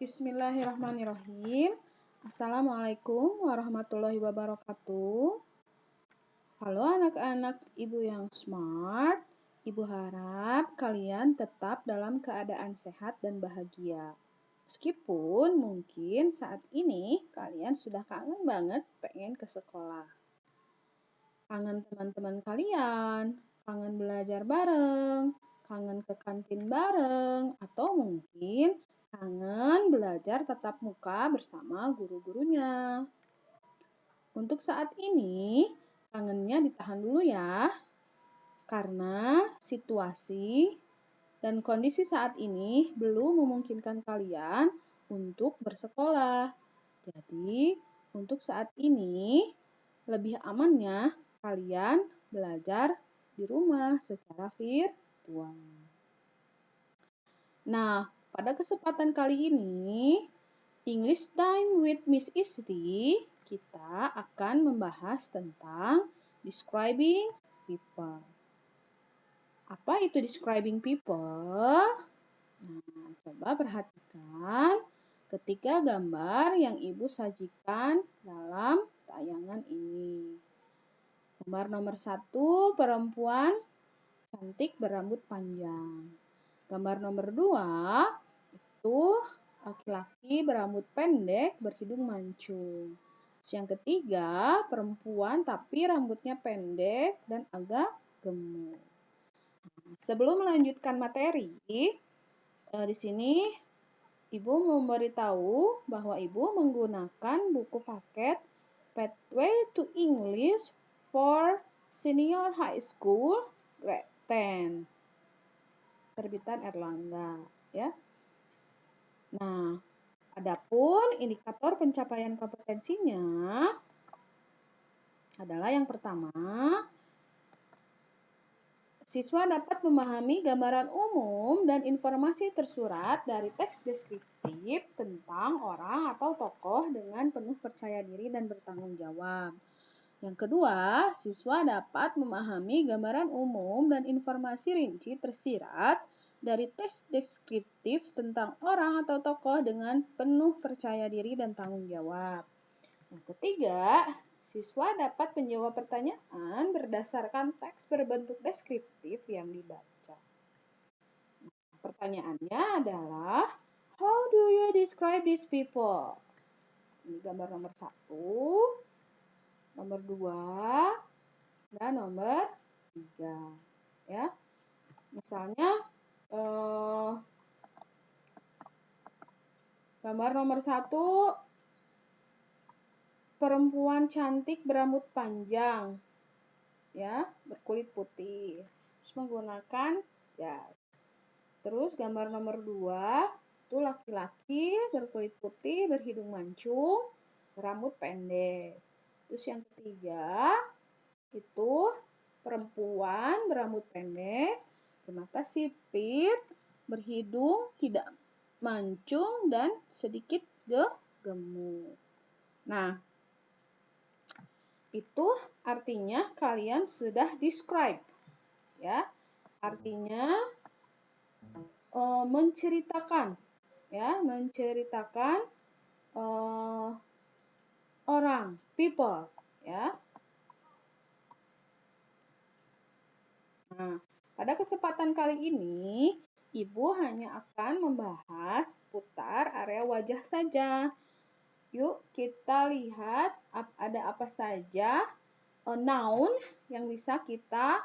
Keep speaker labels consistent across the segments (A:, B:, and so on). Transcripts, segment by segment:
A: Bismillahirrahmanirrahim. Assalamualaikum warahmatullahi wabarakatuh. Halo anak-anak ibu yang smart. Ibu harap kalian tetap dalam keadaan sehat dan bahagia. Meskipun mungkin saat ini kalian sudah kangen banget pengen ke sekolah. Kangen teman-teman kalian, kangen belajar bareng, kangen ke kantin bareng, atau mungkin kangen belajar tatap muka bersama guru-gurunya. Untuk saat ini, kangennya ditahan dulu ya, karena situasi dan kondisi saat ini belum memungkinkan kalian untuk bersekolah. Jadi, untuk saat ini, lebih amannya kalian belajar di rumah secara virtual. Nah, pada kesempatan kali ini, English Time with Miss Isti, kita akan membahas tentang describing people. Apa itu describing people? Nah, coba perhatikan ketiga gambar yang Ibu sajikan dalam tayangan ini. Gambar nomor 1, perempuan cantik berambut panjang. Gambar nomor 2, itu laki-laki berambut pendek berhidung mancung. Yang ketiga, perempuan tapi rambutnya pendek dan agak gemuk. Sebelum melanjutkan materi, di sini Ibu memberitahu bahwa Ibu menggunakan buku paket Pathway to English for Senior High School Grade 10. Terbitan Erlangga, ya. Nah, adapun indikator pencapaian kompetensinya adalah yang pertama, siswa dapat memahami gambaran umum dan informasi tersurat dari teks deskriptif tentang orang atau tokoh dengan penuh percaya diri dan bertanggung jawab. Yang kedua, siswa dapat memahami gambaran umum dan informasi rinci tersirat dari teks deskriptif tentang orang atau tokoh dengan penuh percaya diri dan tanggung jawab. Yang ketiga, siswa dapat menjawab pertanyaan berdasarkan teks berbentuk deskriptif yang dibaca. Pertanyaannya adalah, how do you describe these people? Ini gambar nomor 1. Nomor 2 dan nomor 3, ya. Misalnya gambar nomor 1, perempuan cantik berambut panjang, ya, berkulit putih, terus menggunakan jas. Terus gambar nomor 2, itu laki-laki berkulit putih, berhidung mancung, berambut pendek. Terus yang ketiga, itu perempuan berambut pendek, bermata sipit, berhidung tidak mancung, dan sedikit gemuk. Nah, itu artinya kalian sudah describe, ya. Artinya menceritakan, ya, menceritakan orang, people, ya. Nah, pada kesempatan kali ini, Ibu hanya akan membahas putar area wajah saja. Yuk, kita lihat ada apa saja noun yang bisa kita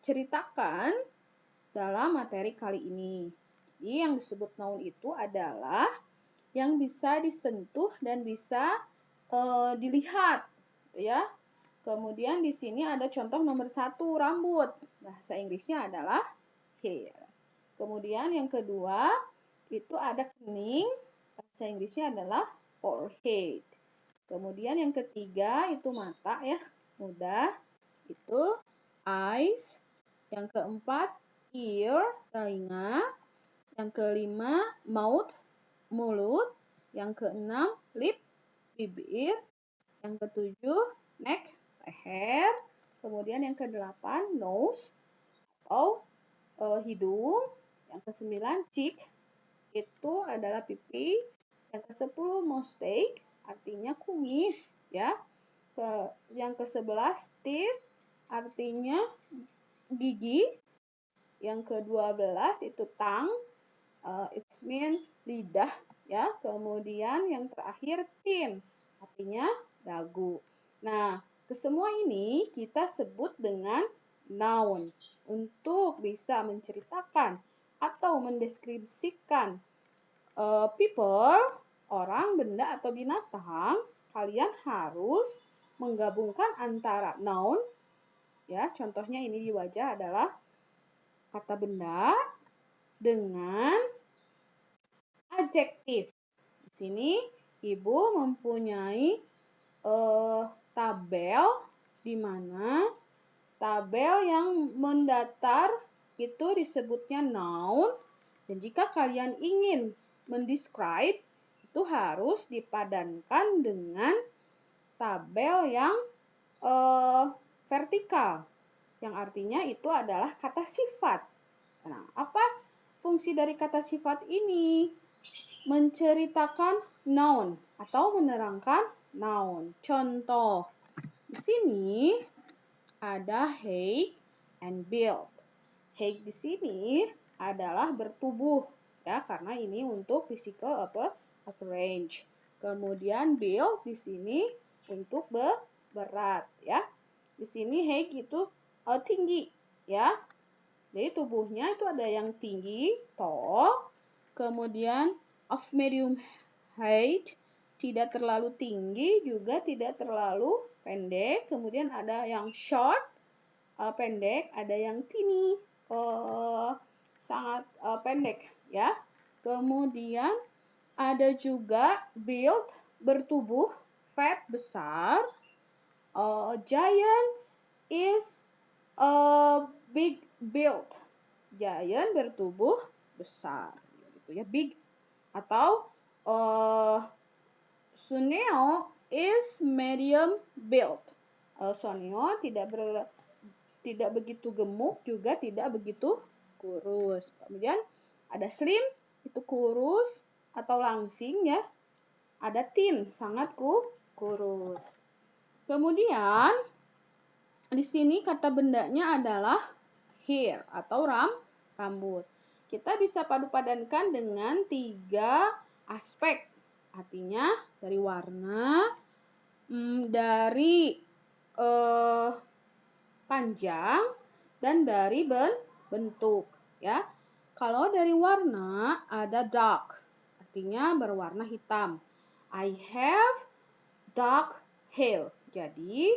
A: ceritakan dalam materi kali ini. Jadi, yang disebut noun itu adalah yang bisa disentuh dan bisa dilihat, ya. Kemudian di sini ada contoh nomor 1, rambut. Bahasa Inggrisnya adalah hair. Kemudian yang kedua, itu ada kening. Bahasa Inggrisnya adalah forehead. Kemudian yang ketiga, itu mata, ya. Mudah. Itu eyes. Yang keempat, ear, telinga. Yang kelima, mouth, mulut. Yang keenam, lip, bibir. Yang ketujuh, neck, leher. Kemudian yang kedelapan, nose atau hidung. Yang kesembilan, cheek, itu adalah pipi. Yang ke-10 mustache, artinya kumis, ya. Yang ke-11 teeth, artinya gigi. Yang ke-12 itu tongue, it's mean lidah, ya. Kemudian yang terakhir chin, artinya dagu. Nah, kesemua ini kita sebut dengan noun untuk bisa menceritakan atau mendeskripsikan people, orang, benda, atau binatang. Kalian harus menggabungkan antara noun, ya, contohnya ini di wajah adalah kata benda dengan adjektif. Di sini Ibu mempunyai tabel di mana tabel yang mendatar itu disebutnya noun, dan jika kalian ingin mendescribe itu harus dipadankan dengan tabel yang vertikal, yang artinya itu adalah kata sifat. Nah, apa fungsi dari kata sifat ini? Menceritakan noun atau menerangkan noun. Contoh, di sini ada hike and build. Hike di sini adalah bertubuh, ya, karena ini untuk physical appearance. Kemudian build di sini untuk berat, ya. Di sini hike itu tinggi, ya. Jadi tubuhnya itu ada yang tinggi, tall, kemudian of medium height, tidak terlalu tinggi, juga tidak terlalu pendek. Kemudian ada yang short, pendek, ada yang tiny, sangat pendek, ya. Kemudian ada juga build, bertubuh, fat, besar. Giant is a big build. Giant bertubuh besar, gitu ya, big. Atau Suneo is medium build. Suneo tidak begitu gemuk, juga tidak begitu kurus. Kemudian ada slim, itu kurus atau langsing, ya. Ada thin, sangat kurus. Kemudian di sini kata bendanya adalah hair atau rambut. Kita bisa padu-padankan dengan 3 aspek. Artinya dari warna, dari panjang, dan dari bentuk, ya. Kalau dari warna ada dark, artinya berwarna hitam. I have dark hair. Jadi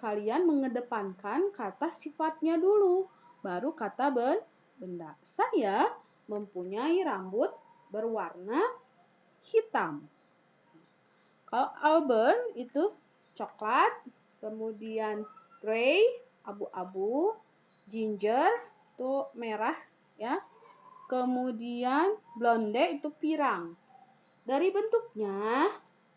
A: kalian mengedepankan kata sifatnya dulu, baru kata benda. Saya mempunyai rambut berwarna hitam. Kalau auburn itu coklat, kemudian gray, abu-abu, ginger itu merah, ya. Kemudian blonde itu pirang. Dari bentuknya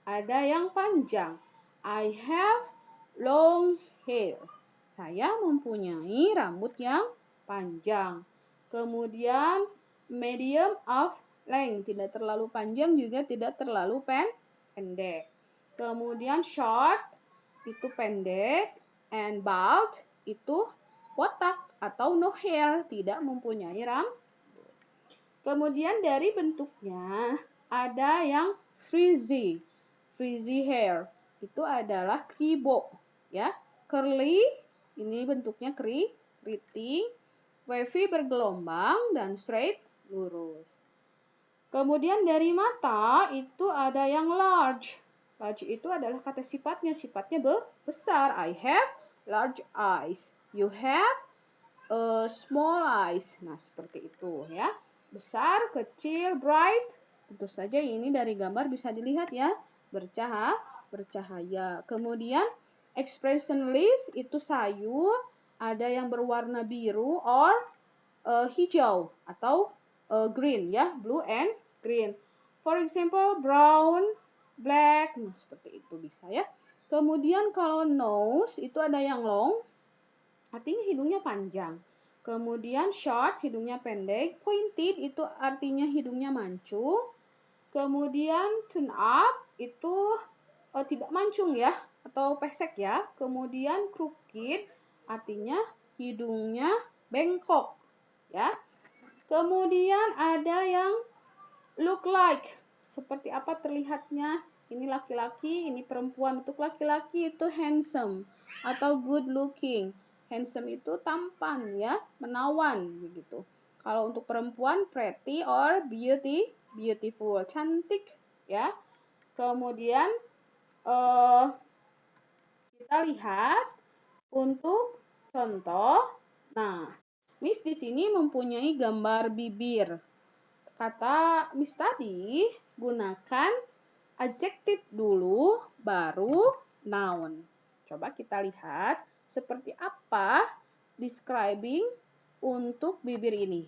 A: ada yang panjang. I have long hair. Saya mempunyai rambut yang panjang. Kemudian medium of length, tidak terlalu panjang juga tidak terlalu pendek. Kemudian short itu pendek, and bald itu botak atau no hair, tidak mempunyai rambut. Kemudian dari bentuknya ada yang frizzy. Frizzy hair itu adalah kribo, ya. Curly ini bentuknya keriting, wavy bergelombang, dan straight lurus. Kemudian dari mata itu ada yang large. Large itu adalah kata sifatnya besar. I have large eyes. You have small eyes. Nah, seperti itu, ya. Besar, kecil, bright. Tentu saja ini dari gambar bisa dilihat, ya. Bercahaya. Kemudian expressionless itu sayur, ada yang berwarna biru or hijau atau green, ya, blue and green. For example, brown, black. Nah, seperti itu bisa, ya. Kemudian kalau nose itu ada yang long, artinya hidungnya panjang. Kemudian short, hidungnya pendek. Pointed itu artinya hidungnya mancung. Kemudian turn up itu tidak mancung ya, atau pesek ya. Kemudian crooked artinya hidungnya bengkok ya. Kemudian ada yang look like, seperti apa terlihatnya. Ini laki-laki, ini perempuan. Untuk laki-laki itu handsome atau good looking. Handsome itu tampan ya, menawan begitu. Kalau untuk perempuan pretty or beautiful, cantik ya. Kemudian kita lihat untuk contoh. Nah, Miss di sini mempunyai gambar bibir. Kata Miss tadi, gunakan adjektif dulu, baru noun. Coba kita lihat seperti apa describing untuk bibir ini.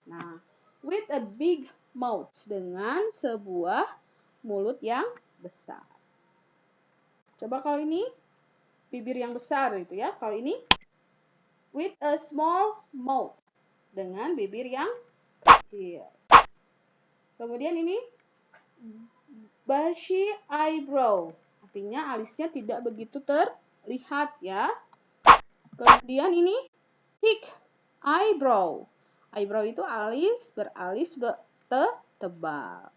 A: Nah, with a big mouth, dengan sebuah mulut yang besar. Coba kalau ini, bibir yang besar itu ya. Kalau ini, with a small mouth, dengan bibir yang kecil. Kemudian ini, bushy eyebrow, artinya alisnya tidak begitu terlihat ya. Kemudian ini thick eyebrow. Eyebrow itu alis, beralis tebal.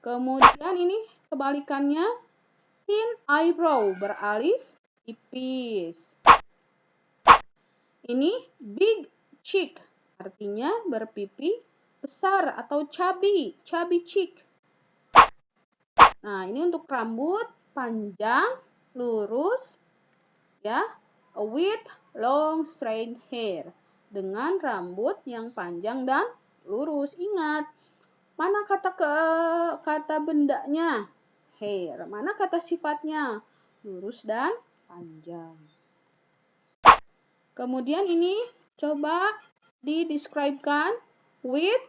A: Kemudian ini kebalikannya thin eyebrow, beralis tipis. Ini big cheek, artinya berpipi besar atau chubby cheek. Nah, ini untuk rambut panjang, lurus, ya, with long straight hair, dengan rambut yang panjang dan lurus. Ingat, mana kata bendanya? Hair. Mana kata sifatnya? Lurus dan panjang. Kemudian ini coba didescribekan with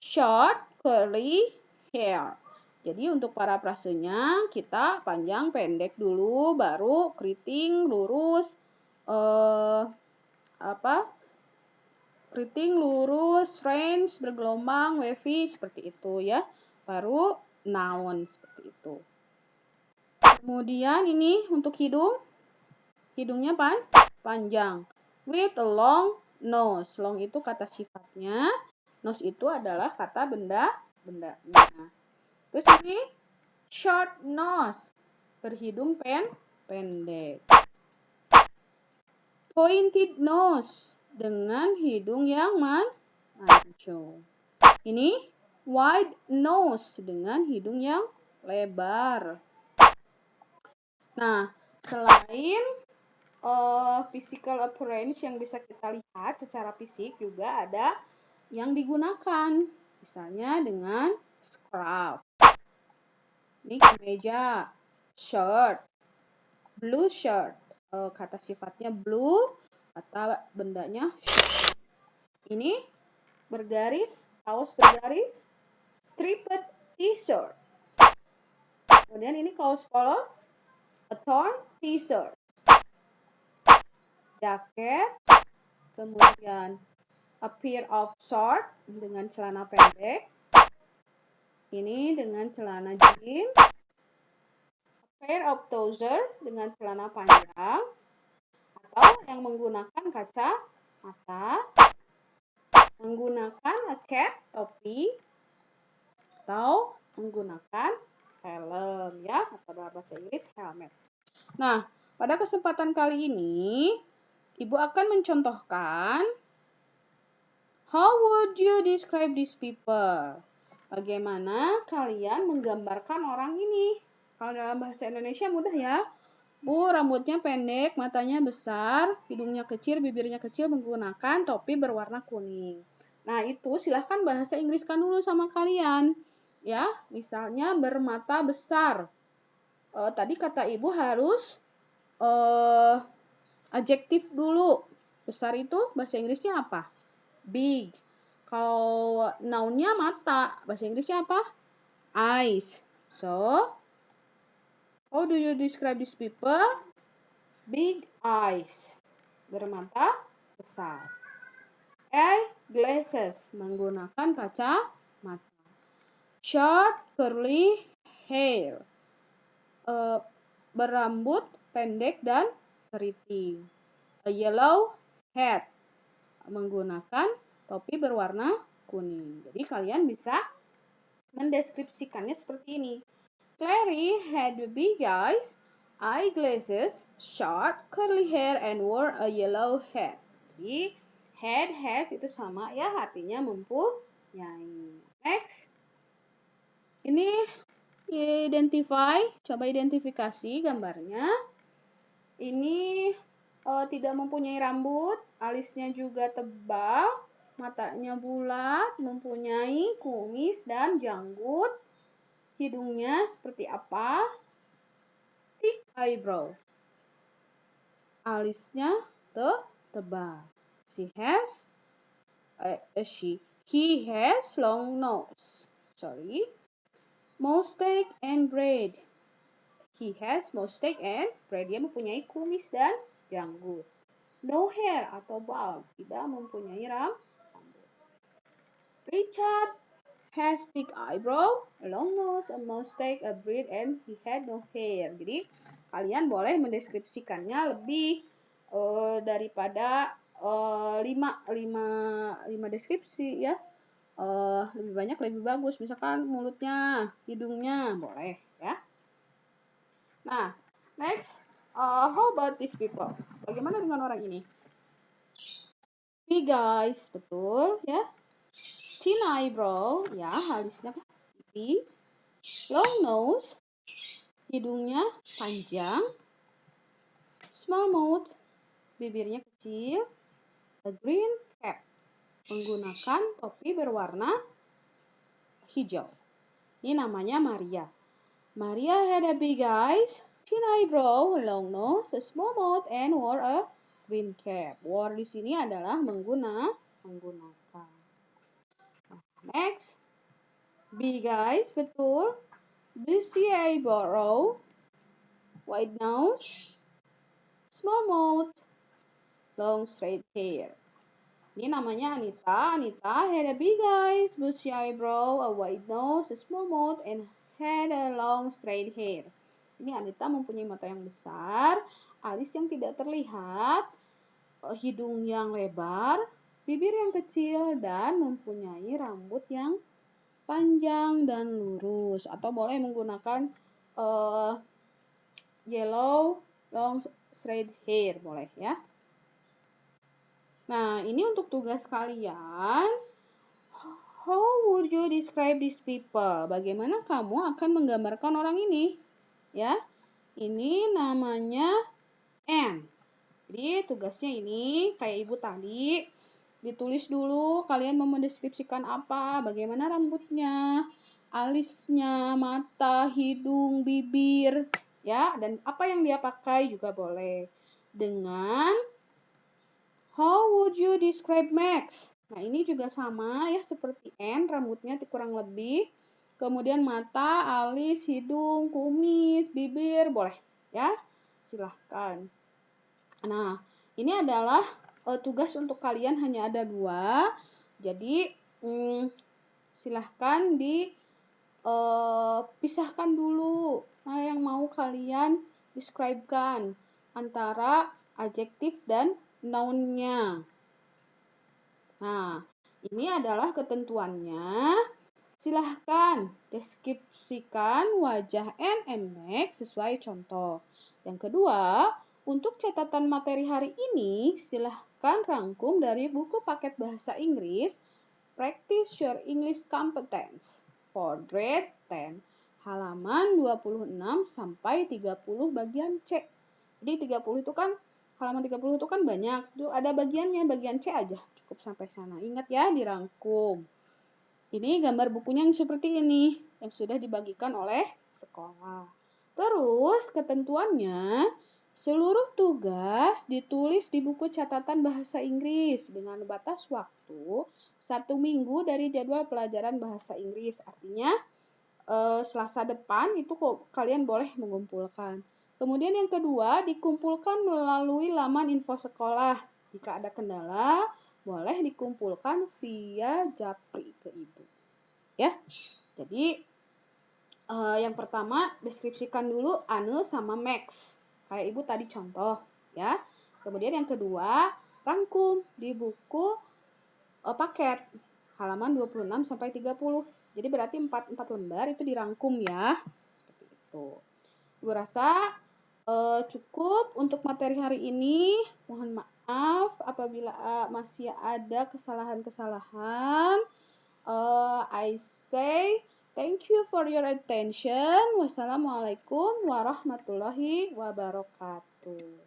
A: short curly hair. Jadi untuk para prasenya kita panjang pendek dulu, baru keriting lurus, keriting lurus, range bergelombang, wavy seperti itu ya. Baru noun seperti itu. Kemudian ini untuk hidung, hidungnya panjang. With a long nose. Long itu kata sifatnya, nose itu adalah kata bendanya. Terus ini short nose, berhidung pendek. Pointed nose, dengan hidung yang mancung. Ini wide nose, dengan hidung yang lebar. Nah, selain physical appearance yang bisa kita lihat secara fisik, juga ada yang digunakan. Misalnya dengan scarf. Ini kemeja, shirt, blue shirt. Kata sifatnya blue, kata bendanya shirt. Ini bergaris, kaos bergaris, striped t-shirt. Kemudian ini kaos polos, a torn t-shirt. Jaket, kemudian a pair of short dengan celana pendek. Ini dengan celana jeans. A pair of trousers dengan celana panjang. Atau yang menggunakan kacamata. Menggunakan a cap, topi. Atau menggunakan helm ya, atau dalam bahasa Inggris helmet. Nah, pada kesempatan kali ini Ibu akan mencontohkan how would you describe these people? Bagaimana kalian menggambarkan orang ini? Kalau dalam bahasa Indonesia mudah ya. Bu, rambutnya pendek, matanya besar, hidungnya kecil, bibirnya kecil, menggunakan topi berwarna kuning. Nah, itu silahkan bahasa Inggriskan dulu sama kalian. Ya, misalnya bermata besar. Tadi kata Ibu harus adjektif dulu. Besar itu bahasa Inggrisnya apa? Big. Kalau noun-nya mata, bahasa Inggrisnya apa? Eyes. So, how do you describe these people? Big eyes. Bermata besar. Eyeglasses, menggunakan kacamata. Short curly hair, berambut pendek dan keriting. A yellow hat, menggunakan topi berwarna kuning. Jadi kalian bisa mendeskripsikannya seperti ini. Clary had big eyes, eyeglasses, short curly hair, and wore a yellow hat. Jadi has itu sama ya, artinya mempunyai. Next. Ini coba identifikasi gambarnya. Ini tidak mempunyai rambut, alisnya juga tebal, matanya bulat, mempunyai kumis dan janggut. Hidungnya seperti apa? Thick eyebrow. Alisnya tebal. He has long nose. Mustache and braid. He has mustache and braid. Dia mempunyai kumis dan janggut. No hair atau bald. Tidak mempunyai rambut. Richard has thick eyebrow, a long nose, a mustache, a braid, and he had no hair. Jadi kalian boleh mendeskripsikannya lebih daripada 5 deskripsi ya. Lebih banyak lebih bagus. Misalkan mulutnya, hidungnya, boleh ya. Nah, next, how about these people? Bagaimana dengan orang ini? Big eyes, betul ya. Thin eyebrow, ya alisnya tipis. Long nose, hidungnya panjang. Small mouth, bibirnya kecil. A green cap, menggunakan topi berwarna hijau. Ini namanya Maria. Maria had a big eyes, thin eyebrow, long nose, a small mouth, and wore a green cap. Wore di sini adalah menggunakan. Next, big eyes, betul. Bushy eyebrow, wide nose, small mouth, long straight hair. Ini namanya Anita. Anita had a big eyes, bushy eyebrow, a wide nose, a small mouth, and had a long straight hair. Ini Anita mempunyai mata yang besar, alis yang tidak terlihat, hidung yang lebar, bibir yang kecil, dan mempunyai rambut yang panjang dan lurus. Atau boleh menggunakan yellow long straight hair, boleh ya. Nah, ini untuk tugas kalian. How would you describe these people? Bagaimana kamu akan menggambarkan orang ini? Ya, ini namanya Anne. Jadi tugasnya ini kayak ibu tadi, ditulis dulu kalian mau mendeskripsikan apa, bagaimana rambutnya, alisnya, mata, hidung, bibir, ya, dan apa yang dia pakai juga boleh. Dengan how would you describe Max? Nah, ini juga sama ya seperti Anne, rambutnya kurang lebih. Kemudian mata, alis, hidung, kumis, bibir, boleh ya. Silahkan. Nah, ini adalah tugas untuk kalian hanya ada 2. Jadi, silahkan pisahkan dulu mana yang mau kalian describe-kan antara adjektif dan noun-nya. Nah, ini adalah ketentuannya. Silahkan deskripsikan wajah Anne and Max sesuai contoh. Yang kedua, untuk catatan materi hari ini, silahkan rangkum dari buku paket bahasa Inggris Practice Your English Competence for Grade 10, halaman 26 sampai 30 bagian C. Jadi 30 itu kan, halaman 30 itu kan banyak, itu ada bagiannya, bagian C aja, cukup sampai sana. Ingat ya, dirangkum. Ini gambar bukunya yang seperti ini, yang sudah dibagikan oleh sekolah. Terus ketentuannya, seluruh tugas ditulis di buku catatan bahasa Inggris dengan batas waktu 1 minggu dari jadwal pelajaran bahasa Inggris. Artinya Selasa depan itu kalian boleh mengumpulkan. Kemudian yang kedua, dikumpulkan melalui laman info sekolah Jika ada kendala, boleh dikumpulkan via Japri ke Ibu. Ya, jadi yang pertama deskripsikan dulu Ane sama Max. Kayak Ibu tadi contoh, ya. Kemudian yang kedua, rangkum di buku paket halaman 26 sampai 30. Jadi berarti 4 lembar itu dirangkum ya. Seperti itu. Ibu rasa cukup untuk materi hari ini. Mohon maaf apabila masih ada kesalahan-kesalahan. I say thank you for your attention. Wassalamualaikum warahmatullahi wabarakatuh.